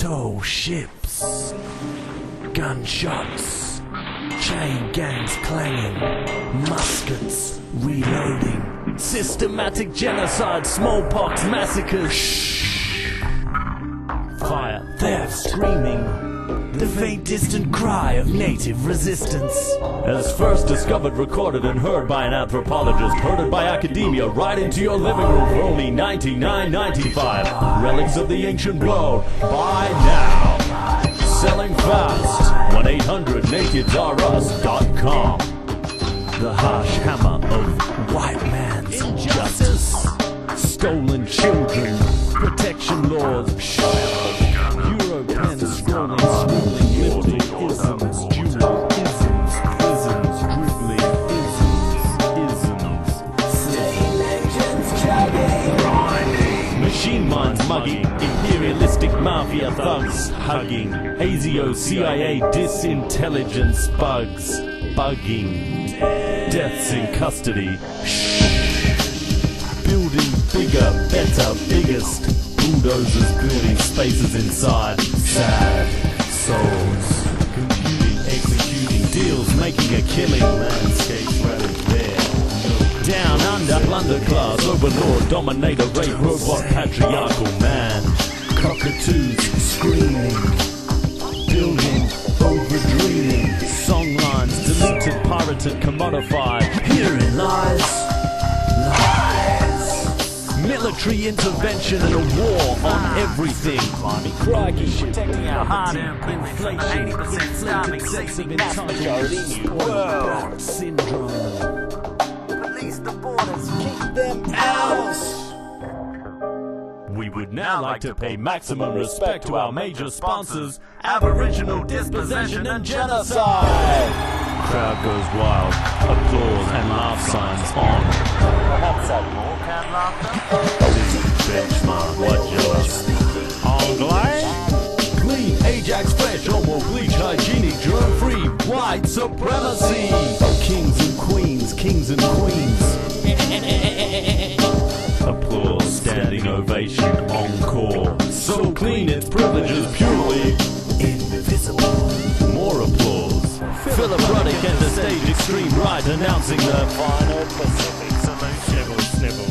tow ships, gunshots, chain gangs clanging, muskets reloading, systematic genocide, smallpox massacres, fire, theft, screaming, the faint distant cry of native resistance. As first discovered, recorded and heard by an anthropologist, herded by academia right into your living room for only $99.95. Relics of the ancient world, buy now. Selling fast. 1-800-NakedSRUs.com. The harsh hammer of white man's injustice. Stolen children, protection laws, Euro pens scrolling, lifting isms, dual isms, prisons, dribbling isms. Steam engines chugging, machine minds mugging, imperialistic mafia thugs hugging, ASIO CIA disintelligence bugs bugging, deaths in custody. Building bigger, better, biggest. Bulldozers building spaces inside. Sad souls. Computing, executing deals, making a killing. Landscapes ravaged there. Down under, plunder class, overlord, dominator, rape, robot, patriarchal man. Cockatoos screaming. Building, overdreaming. Songlines, deleted, pirated, commodified. Herein lies. Military intervention and a war on everything. Crikey, protecting our hard-earned inflation, 80% starving, excessive entitlement, world syndrome. Police the borders, keep them out. We would now like to pay maximum respect to our major sponsors, Aboriginal dispossession and genocide. Crowd goes wild, applause and laugh signs on. Perhaps that more can laughter? Benchmark, what you're speaking. Anglais? Clean, Ajax fresh, almost bleach, hygienic, germ-free, white supremacy. Kings and queens, kings and queens. Applause, standing ovation, encore. So clean, its privileges purely invisible. More applause. Philip Ruddick and the stage extreme right announcing the final Pacific solution. Snibble.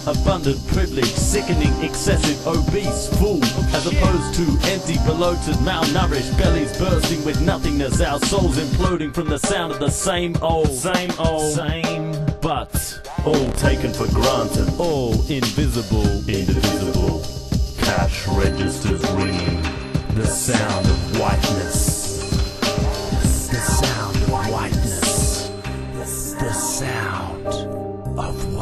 Abundant privilege, sickening, excessive, obese, full, as opposed to empty, bloated, malnourished, bellies bursting with nothingness, our souls imploding from the sound of the same old, but all taken for granted, all invisible, indivisible. Cash registers ringing, the sound of whiteness. The sound of whiteness. The sound of